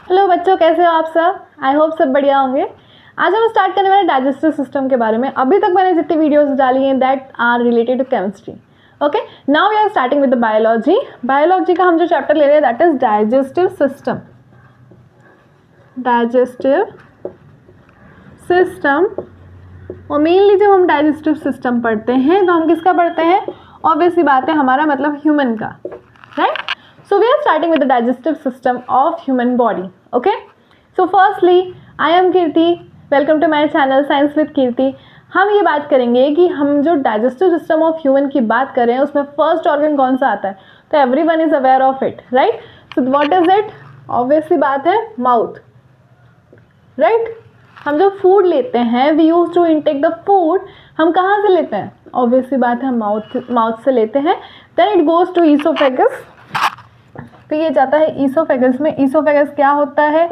Hello बच्चों, कैसे हो आप सब? आई होप सब बढ़िया होंगे। आज हम स्टार्ट करने वाले डाइजेस्टिव सिस्टम के बारे में। अभी तक मैंने जितनी वीडियोस डाली हैं that are related to chemistry. Okay, now we are starting with the biology. Biology का हम जो चैप्टर ले रहे हैं that is digestive system. Digestive system, और मेनली जब हम डाइजेस्टिव सिस्टम पढ़ते हैं तो हम किसका पढ़ते हैं? ऑब्वियसली बात है, हमारा मतलब ह्यूमन का, right? So we are starting with the digestive system of human body. Okay. So firstly, I am Kirti. Welcome to my channel Science with Kirti. हम ये बात करेंगे कि हम जो डाइजेस्टिव सिस्टम ऑफ ह्यूमन की बात कर रहे हैं उसमें फर्स्ट ऑर्गन कौन सा आता है, तो everyone is aware of it, right? So what is it? Obviously बात है माउथ, राइट? हम जो फूड लेते हैं, we use to intake the food, हम कहाँ से लेते हैं? ऑब्वियसली बात है, हम माउथ से लेते हैं। Then it goes to oesophagus, तो ये जाता है ईसोफेगस में। ईसोफेगस क्या होता है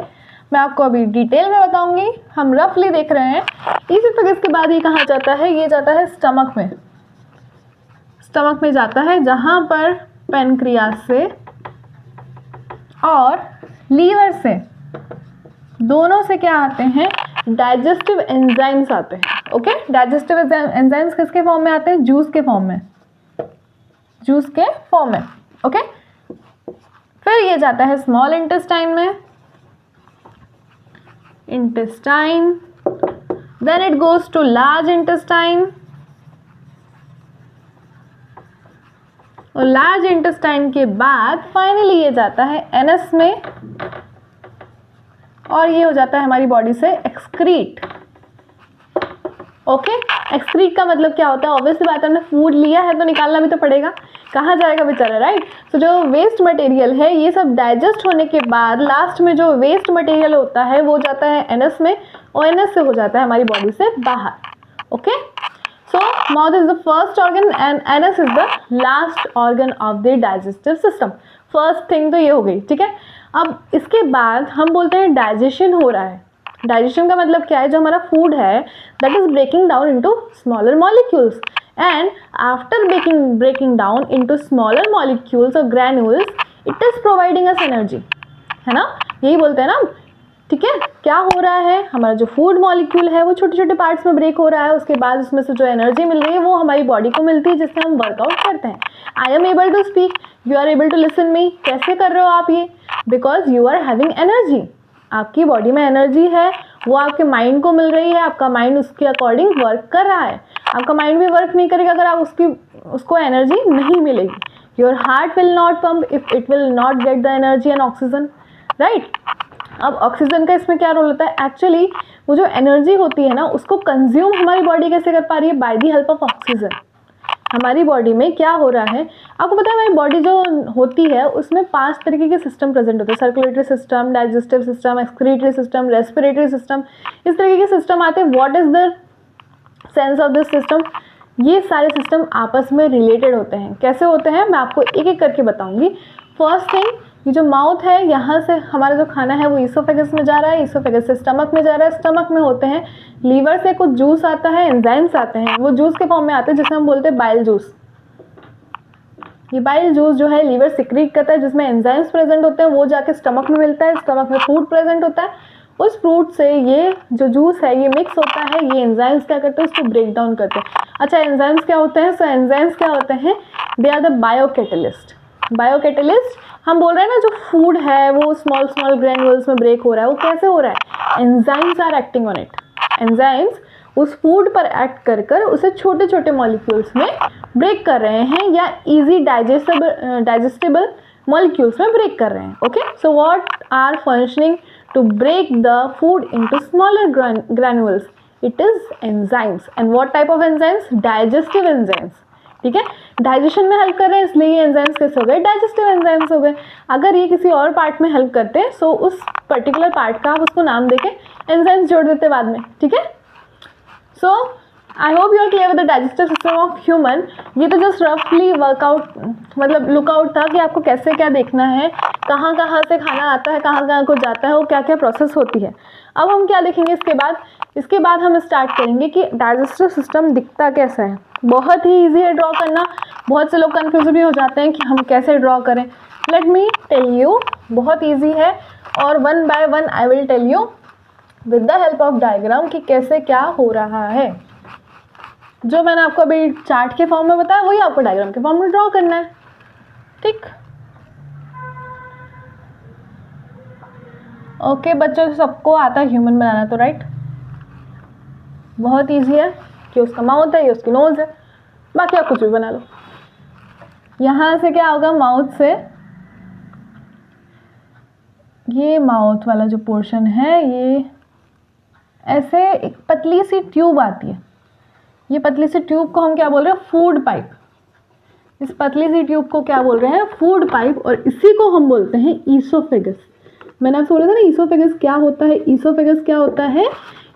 मैं आपको अभी डिटेल में बताऊंगी, हम रफली देख रहे हैं। ईसोफेगस के बाद ये कहाँ जाता है? ये जाता है स्टमक में। स्टमक में जाता है जहाँ पर पैनक्रियास से और लीवर से, दोनों से क्या आते हैं? डाइजेस्टिव एंजाइम्स आते हैं। ओके, डाइजेस्टिव एंजाइम्स किसके फॉर्म में आते हैं? जूस के फॉर्म में, जूस के फॉर्म में। ओके, फिर ये जाता है स्मॉल इंटेस्टाइन में, intestine, then it goes to large intestine, और लार्ज इंटेस्टाइन के बाद फाइनली ये जाता है एनस में, और ये हो जाता है हमारी बॉडी से एक्सक्रीट। ओके, एक्सक्रीट का मतलब क्या होता है? ऑब्वियसली बात है, हमने फूड लिया है तो निकालना भी तो पड़ेगा, कहाँ जाएगा बेचारा, राइट? तो जो वेस्ट मटेरियल है ये सब डाइजेस्ट होने के बाद लास्ट में जो वेस्ट मटेरियल होता है वो जाता है एनस में, और एनस से हो जाता है हमारी बॉडी से बाहर। Okay, so mouth is the first organ and anus is the last organ of the digestive system. First thing तो ये हो गई, ठीक है। अब इसके बाद हम बोलते हैं डाइजेशन हो रहा है। डाइजेशन का मतलब क्या है? जो हमारा फूड है that is breaking down into smaller molecules, and after breaking down into smaller molecules और granules it is providing us energy, है ना? यही बोलते हैं ना, ठीक है। क्या हो रहा है? हमारा जो फूड मॉलिक्यूल है वो छोटे छोटे पार्ट्स में ब्रेक हो रहा है, उसके बाद उसमें से जो एनर्जी मिल रही है वो हमारी बॉडी को मिलती है, जिससे हम वर्कआउट करते हैं। I am able to speak, you are able to listen me. कैसे कर रहे हो आप ये? Because you are having energy, आपकी बॉडी में एनर्जी है, वो आपके माइंड को मिल रही है, आपका माइंड उसके अकॉर्डिंग वर्क कर रहा है। आपका माइंड भी वर्क नहीं करेगा अगर आप उसको एनर्जी नहीं मिलेगी। Your heart will not pump if it will not get the energy and oxygen, right? अब ऑक्सीजन का इसमें क्या रोल होता है? एक्चुअली वो जो एनर्जी होती है ना उसको कंज्यूम हमारी बॉडी कैसे कर पा रही है? By the help of oxygen. हमारी बॉडी में क्या हो रहा है आपको पता है? हमारी बॉडी जो होती है उसमें 5 तरीके के सिस्टम प्रेजेंट होते हैं। Circulatory system, digestive system, excretory system, respiratory system, इस तरीके के सिस्टम आते हैं। What is the sense of this system? ये सारे सिस्टम आपस में रिलेटेड होते हैं। कैसे होते हैं मैं आपको एक एक करके बताऊंगी। फर्स्ट थिंग, ये जो माउथ है यहाँ से हमारा जो खाना है वो ईसोफेगस में जा रहा है, ईसोफेगस से स्टमक में जा रहा है, स्टमक में होते हैं लीवर से कुछ जूस आता है, एंजाइम्स आते हैं, वो जूस के फॉर्म में आते हैं जिसे हम बोलते हैं बाइल जूस। ये बाइल जूस जो है लीवर सिक्रीट करता है, जिसमें एंजाइम्स प्रेजेंट होते हैं, वो जाके स्टमक में मिलता है, स्टमक में फूड प्रेजेंट होता है, उस फ्रूट से ये जो जूस है ये मिक्स होता है, ये एंजाइम्स क्या करते हैं? उसको ब्रेक डाउन करते हैं। अच्छा, एंजाइम्स क्या होते हैं? सो एंजाइम्स क्या होते हैं? They are the biocatalyst. Biocatalyst हम बोल रहे हैं ना, जो फूड है वो स्मॉल स्मॉल ग्रैन्यूल्स में ब्रेक हो रहा है, वो कैसे हो रहा है? Enzymes are acting on it. Enzymes उस फूड पर एक्ट कर कर उसे छोटे छोटे मॉलिक्यूल्स में ब्रेक कर रहे हैं, या इजी डाइजेस्टेबल मॉलिक्यूल्स में ब्रेक कर रहे हैं। Okay, so what are functioning to break the food into smaller granules? It is enzymes. And what type of enzymes? Digestive enzymes, ठीक है। डाइजेशन में हेल्प कर रहे हैं, इसलिए ये एंजाइम्स कैसे हो गए? डाइजेस्टिव एंजाइम्स हो गए। अगर ये किसी और पार्ट में हेल्प करते हैं सो उस पर्टिकुलर पार्ट का आप उसको नाम देके एंजाइम्स जोड़ देते बाद में, ठीक है। So I hope you are clear with the digestive system of human. ये तो जस्ट रफली वर्कआउट मतलब लुकआउट था कि आपको कैसे क्या देखना है, कहाँ कहाँ से खाना आता है, कहाँ कहाँ को जाता है, वो क्या क्या प्रोसेस होती है। अब हम क्या देखेंगे इसके बाद हम स्टार्ट करेंगे कि डाइजेस्टिव सिस्टम दिखता कैसा है। बहुत ही ईजी है ड्रॉ करना, बहुत से लोग कन्फ्यूज भी हो जाते हैं कि हम कैसे ड्रॉ करें। लेट मी टेल यू, बहुत ईजी है। और one by one I will tell you with the help of diagram कि कैसे क्या हो रहा है। जो मैंने आपको अभी चार्ट के फॉर्म में बताया वही आपको डायग्राम के फॉर्म में ड्रॉ करना है, ठीक। ओके बच्चों, सबको आता है ह्यूमन बनाना तो, राइट। बहुत इजी है कि उसका माउथ है, ये उसकी नोज है, बाकी आप कुछ भी बना लो। यहाँ से क्या होगा, माउथ से ये माउथ वाला जो पोर्शन है, ये ऐसे एक पतली सी ट्यूब आती है। ये पतली सी ट्यूब को हम क्या बोल रहे हैं, फूड पाइप। इस पतली सी ट्यूब को क्या बोल रहे हैं, फूड पाइप, और इसी को हम बोलते हैं ईसोफेगस। मैंने आपसे बोला था ना ईसोफेगस क्या होता है। ईसोफेगस क्या होता है,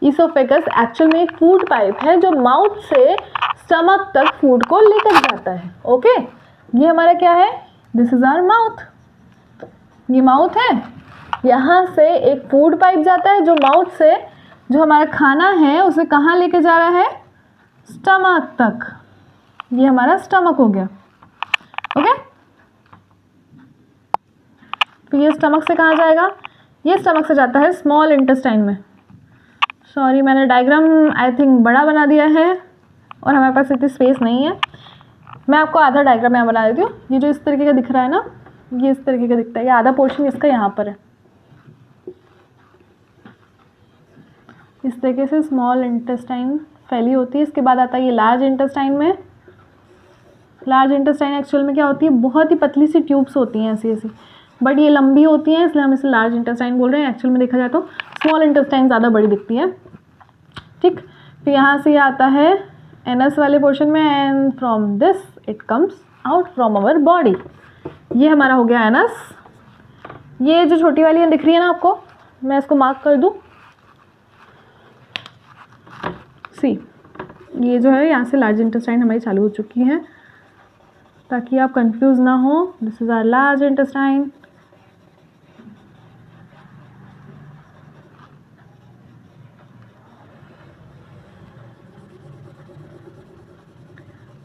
ईसोफेगस एक्चुअल में एक फूड पाइप है जो माउथ से स्टमक तक फूड को लेकर जाता है। ओके, ये हमारा क्या है, दिस इज आवर माउथ। ये माउथ है, यहाँ से एक फूड पाइप जाता है जो माउथ से जो हमारा खाना है उसे कहाँ लेके जा रहा है, स्टमक तक। ये हमारा स्टमक हो गया। ओके, तो ये स्टमक से कहाँ जाएगा, ये स्टमक से जाता है स्मॉल इंटेस्टाइन में। सॉरी, मैंने डायग्राम आई थिंक बड़ा बना दिया है और हमारे पास इतनी स्पेस नहीं है। मैं आपको आधा डायग्राम यहाँ बना देती हूँ। ये जो इस तरीके का दिख रहा है ना, ये इस तरीके का दिखता है, ये आधा पोर्शन इसका यहाँ पर है। इस तरीके से स्मॉल इंटेस्टाइन फैली होती है। इसके बाद आता है ये लार्ज इंटेस्टाइन में। लार्ज इंटेस्टाइन एक्चुअल में क्या होती है, बहुत ही पतली सी ट्यूब्स होती हैं ऐसी ऐसी, बट ये लंबी होती हैं इसलिए हम इसे लार्ज इंटेस्टाइन बोल रहे हैं। एक्चुअल में देखा जाए तो स्मॉल इंटेस्टाइन ज़्यादा बड़ी दिखती है, ठीक। फिर यहाँ से ये आता है एनस वाले पोर्शन में, and from this it comes out from our body. ये हमारा हो गया एनस। ये जो छोटी वाली दिख रही है ना आपको, मैं इसको मार्क कर दूँ, सी ये जो है यहाँ से लार्ज इंटेस्टाइन हमारी चालू हो चुकी है, ताकि आप कंफ्यूज ना हो। This is our large intestine.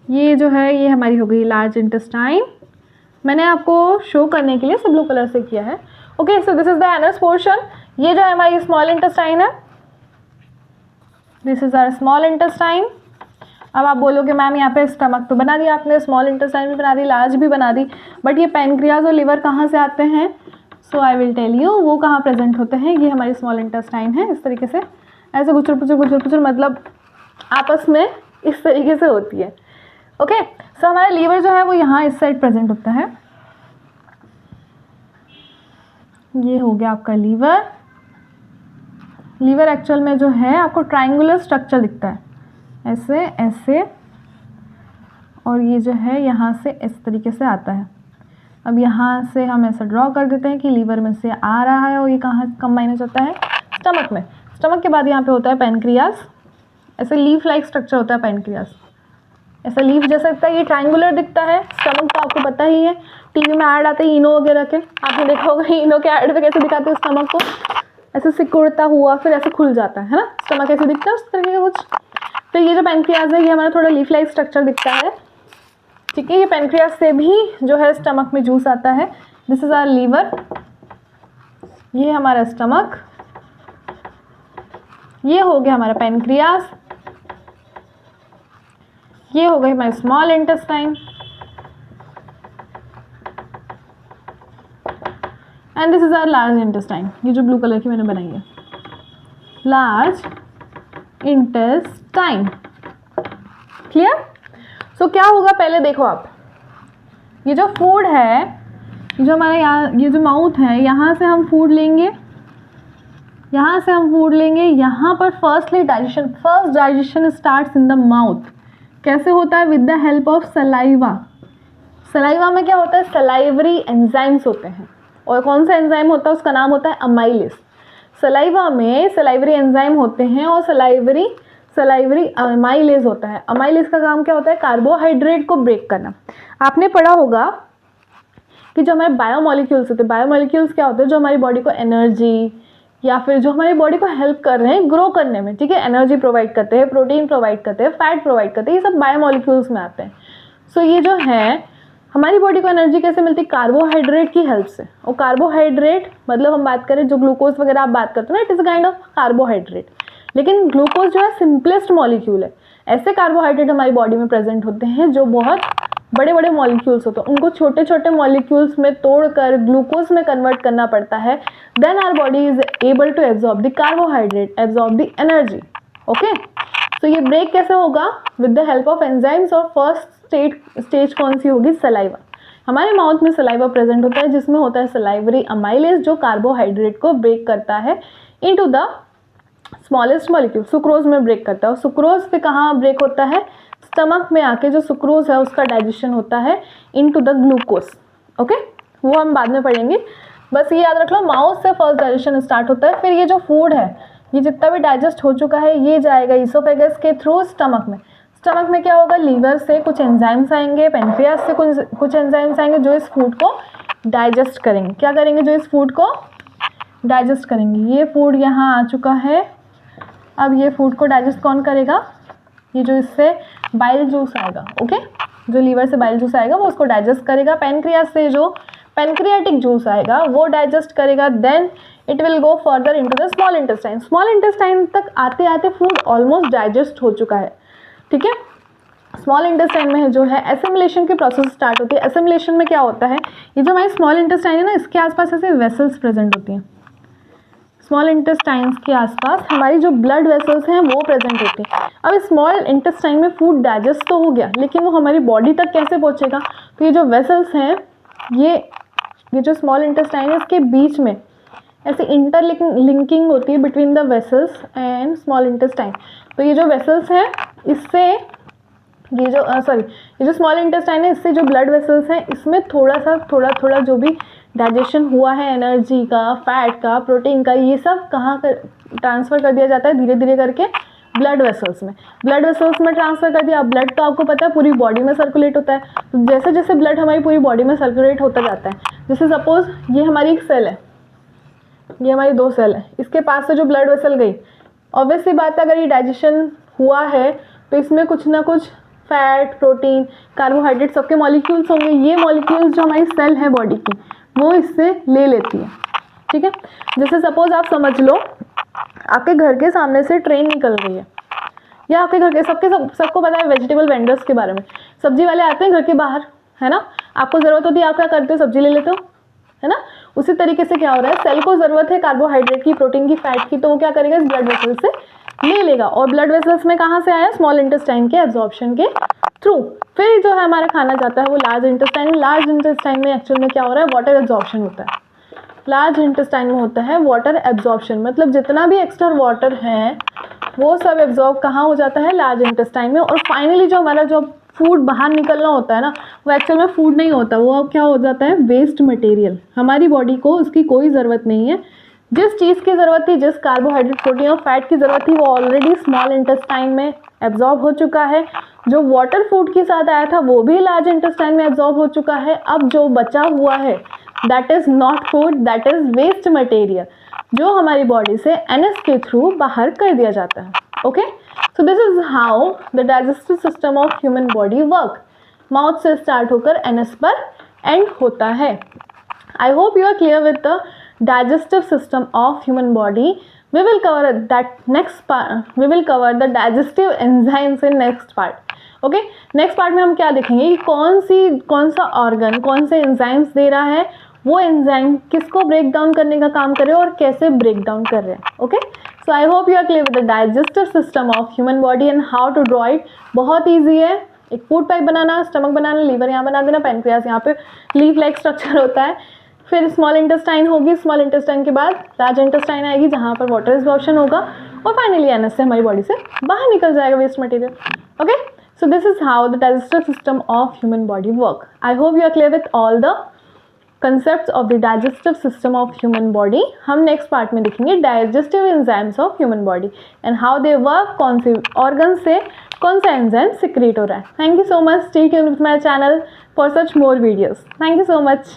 ये जो है ये हमारी हो गई लार्ज इंटेस्टाइन। मैंने आपको शो करने के लिए सब ब्लू कलर से किया है। Okay, so this is the anus portion. ये जो है हमारी स्मॉल इंटेस्टाइन है, this is our small intestine. अब आप बोलोगे मैम यहाँ पे स्टमक तो बना दिया आपने, स्मॉल इंटेस्टाइन भी बना दी, लार्ज भी बना दी, बट ये पैनक्रियाज और लिवर कहाँ से आते हैं? सो आई विल टेल यू वो कहाँ प्रेजेंट होते हैं। ये हमारी स्मॉल इंटेस्टाइन है। इस तरीके से ऐसे गुचर पुचर मतलब आपस में इस तरीके से होती है। ओके, सो हमारा लीवर जो है वो यहाँ इस साइड प्रेजेंट होता है। ये हो गया आपका लीवर। लीवर एक्चुअल में जो है आपको ट्रायंगुलर स्ट्रक्चर दिखता है, ऐसे ऐसे, और ये जो है यहाँ से इस तरीके से आता है। अब यहाँ से हम ऐसा ड्रॉ कर देते हैं कि लीवर में से आ रहा है, और ये कहाँ कंबाइन हो जाता है? स्टमक में। स्टमक के बाद यहाँ पे होता है पैनक्रियास। ऐसे लीफ लाइक स्ट्रक्चर होता है पैनक्रियास, ऐसा लीफ जैसा दिखता है, ये ट्रायंगुलर दिखता है। स्टमक तो आपको पता ही है, टीवी में ऐड आते हैं इनो वगैरह के, आपने देखा होगा इनो के ऐड पे कैसे दिखाते हैं स्टमक को, ऐसे सिकुड़ता हुआ फिर ऐसे खुल जाता है ना, स्टमक ऐसे दिखता है उस तरीके का कुछ। तो ये जो पैनक्रियाज है ये हमारा थोड़ा लीफ लाइक स्ट्रक्चर दिखता है, ठीक है। ये पैनक्रियाज से भी जो है स्टमक में जूस आता है। दिस इज आवर लीवर, ये हमारा स्टमक, ये हो गया हमारा पैनक्रियाज, ये हो गई हमारी small intestine, and this is our large intestine. ये जो ब्लू कलर की मैंने बनाई है, लार्ज इंटेस्टाइन। क्लियर? सो क्या होगा, पहले देखो आप, ये जो फूड है, जो हमारा यहाँ ये जो माउथ है, यहाँ से हम फूड लेंगे, यहाँ से हम फूड लेंगे, यहाँ पर first digestion starts in the mouth. कैसे होता है? With the help of saliva. Saliva में क्या होता है? सलाइवरी एंजाइम्स होते हैं, और कौन सा एंजाइम होता है? उसका नाम होता है अमाइलेज। सलाइवा में सलाइवरी एंजाइम होते हैं और सलाइवरी अमाइलेज होता है। अमाइलेज का काम क्या होता है? कार्बोहाइड्रेट को ब्रेक करना। आपने पढ़ा होगा कि जो हमारे बायोमोलिक्यूल्स होते हैं, बायोमोलिक्यूल्स क्या होते हैं? जो हमारी बॉडी को एनर्जी या फिर जो हमारी बॉडी को हेल्प कर रहे हैं ग्रो करने में, ठीक है, एनर्जी प्रोवाइड करते हैं, प्रोटीन प्रोवाइड करते हैं, फैट प्रोवाइड करते हैं, ये सब बायोमोलिक्यूल्स में आते हैं। सो ये जो है हमारी बॉडी को एनर्जी कैसे मिलती है? कार्बोहाइड्रेट की हेल्प से। और कार्बोहाइड्रेट मतलब हम बात करें जो ग्लूकोज वगैरह आप बात करते हो ना, it is a kind of carbohydrate. लेकिन ग्लूकोज जो है सिंपलेस्ट मॉलिक्यूल है। ऐसे कार्बोहाइड्रेट हमारी बॉडी में प्रेजेंट होते हैं जो बहुत बड़े बड़े मॉलिक्यूल्स होते हैं, उनको छोटे छोटे मॉलिक्यूल्स में तोड़कर ग्लूकोज में कन्वर्ट करना पड़ता है। Then our body is able to absorb the carbohydrate, absorb the energy. Okay, तो ये ब्रेक कैसे होगा? With the help of enzymes. और फर्स्ट स्टेज कौन सी होगी? सलाइवा। हमारे माउथ में सलाइवा प्रेजेंट होता है जिसमें होता है सलाइवरी अमाइलेज जो कार्बोहाइड्रेट को ब्रेक करता है into the smallest molecule, sucrose में ब्रेक करता है। और सुक्रोज पे कहाँ ब्रेक होता है? स्टमक में आके जो सुक्रोज है उसका डाइजेशन होता है इनटू द ग्लूकोज। ओके, वो हम बाद में पढ़ेंगे, बस ये याद रख लो, माउथ से फर्स्ट डाइजेशन स्टार्ट होता है। फिर ये जो फूड है ये जितना भी डाइजेस्ट हो चुका है ये जाएगा ईसोफेगस के थ्रू स्टमक में। स्टमक में क्या होगा? लीवर से कुछ एंजाइम्स आएंगे, पेनक्रियास से कुछ एंजाइम्स आएंगे जो इस फूड को डाइजेस्ट करेंगे। क्या करेंगे? जो इस फूड को डाइजेस्ट करेंगे। ये फूड यहाँ आ चुका है, अब ये फूड को डाइजेस्ट कौन करेगा? ये जो इससे बाइल जूस आएगा, ओके, जो लीवर से बाइल जूस आएगा वो उसको डाइजेस्ट करेगा। पेनक्रियास से जो पेनक्रियाटिक जूस आएगा वो डाइजेस्ट करेगा। Then it will go further into the small intestine. Small intestine तक आते आते फूड ऑलमोस्ट डाइजेस्ट हो चुका है, ठीक है। स्मॉल इंटेस्टाइन में जो है एसिमिलेशन की प्रोसेस स्टार्ट होती है। एसिमिलेशन में क्या होता है? ये जो हमारी स्मॉल इंटेस्टाइन है ना, इसके आसपास ऐसे वेसल्स प्रेजेंट होती हैं। स्मॉल इंटेस्टाइन्स के आसपास हमारी जो ब्लड वेसल्स हैं वो प्रेजेंट होती हैं। अब स्मॉल इंटेस्टाइन में फूड डाइजेस्ट तो हो गया, लेकिन वो हमारी बॉडी तक कैसे पहुंचेगा? तो ये जो वेसल्स हैं, ये जो स्मॉल इंटेस्टाइन है इसके बीच में ऐसे इंटरलिंकिंग होती है between the vessels and small intestine. तो ये जो वेसल्स हैं इससे ये जो स्मॉल इंटेस्टाइन है इससे जो ब्लड वेसल्स हैं इसमें थोड़ा जो भी डाइजेशन हुआ है एनर्जी का, फैट का, प्रोटीन का, ये सब कहाँ ट्रांसफ़र कर दिया जाता है? धीरे धीरे करके ब्लड वेसल्स में। ब्लड वेसल्स में ट्रांसफ़र कर दिया। अब ब्लड तो आपको पता है पूरी बॉडी में सर्कुलेट होता है। तो जैसे जैसे ब्लड हमारी पूरी बॉडी में सर्कुलेट होता जाता है, जैसे सपोज ये हमारी एक सेल है, ये हमारी 2 सेल है, इसके पास से जो ब्लड वेसल गई, ऑब्वियसली बात है अगर ये डाइजेशन हुआ है तो इसमें कुछ ना कुछ फैट, प्रोटीन, कार्बोहाइड्रेट सबके मॉलिक्यूल्स होंगे। ये मॉलिक्यूल्स जो हमारी सेल है बॉडी की वो इससे ले लेती है, ठीक है। जैसे सपोज आप समझ लो आपके घर के सामने से ट्रेन निकल रही है, या आपके घर के सबको पता है वेजिटेबल वेंडर्स के बारे में। सब्जी वाले आते हैं घर के बाहर, है ना, आपको ज़रूरत होती है, आप क्या करते हो? सब्जी ले लेते हो, है ना। उसी तरीके से क्या हो रहा है, सेल को ज़रूरत है कार्बोहाइड्रेट की, प्रोटीन की, फैट की, तो वो क्या करेगा? इस ब्लड वेसल से ले लेगा। और ब्लड वेसल्स में कहाँ से आया? स्मॉल इंटेस्टाइन के एब्जॉर्प्शन के थ्रू। फिर जो है हमारा खाना जाता है वो लार्ज इंटेस्टाइन। लार्ज इंटेस्टाइन में एक्चुअल में क्या हो रहा है? वाटर एब्जॉर्प्शन होता है। लार्ज इंटेस्टाइन में होता है वाटर एब्जॉर्प्शन, मतलब जितना भी एक्स्ट्रा वाटर है वो सब एब्जॉर्ब कहाँ हो जाता है? लार्ज इंटेस्टाइन में। और फाइनली जो हमारा जो फूड बाहर निकलना होता है ना, वो एक्चुअल में फूड नहीं होता, वो अब क्या हो जाता है? Waste material. हमारी बॉडी को उसकी कोई ज़रूरत नहीं है। जिस चीज़ की ज़रूरत थी, जिस कार्बोहाइड्रेट, प्रोटीन और फैट की ज़रूरत थी, वो ऑलरेडी स्मॉल इंटेस्टाइन में एब्जॉर्ब हो चुका है। जो वाटर फूड के साथ आया था वो भी लार्ज इंटेस्टाइन में एब्जॉर्ब हो चुका है। अब जो बचा हुआ है that is not food, that is waste material, जो हमारी बॉडी से एनएस के थ्रू बाहर कर दिया जाता है। Okay, so this is how the digestive system of human body work. Mouth से स्टार्ट होकर एनएस पर एंड होता है। I hope you are clear with the digestive system of human body. We will cover that next part. We will cover the digestive enzymes in next part. Okay, next part में हम क्या देखेंगे कि कौन सा organ कौन से enzymes they रहा है, वो एंजाइम किसको ब्रेक डाउन करने का काम कर रहे हैं और कैसे ब्रेक डाउन कर रहे हैं। Okay, so I hope you are clear with the digestive system of human body and how to draw it. बहुत ईजी है, एक फूड पाइप बनाना, स्टमक बनाना, लीवर यहाँ बना देना, पेनक्रियास यहाँ पे लीफ लाइक स्ट्रक्चर होता है। फिर स्मॉल इंटेस्टाइन होगी, स्मॉल इंटेस्टाइन के बाद लार्ज इंटेस्टाइन आएगी जहाँ पर वाटर एब्जॉर्प्शन होगा, और फाइनली एनएस से हमारी बॉडी से बाहर निकल जाएगा waste material. Okay, so this is how the digestive system of human body work. I hope you are clear with all the concepts of the digestive system of human body. हम next part में देखेंगे digestive enzymes of human body and how they work, कौन से organ से कौन सा enzyme secrete हो रहा है। Thank you so much, stay tuned with my channel for such more videos. Thank you so much.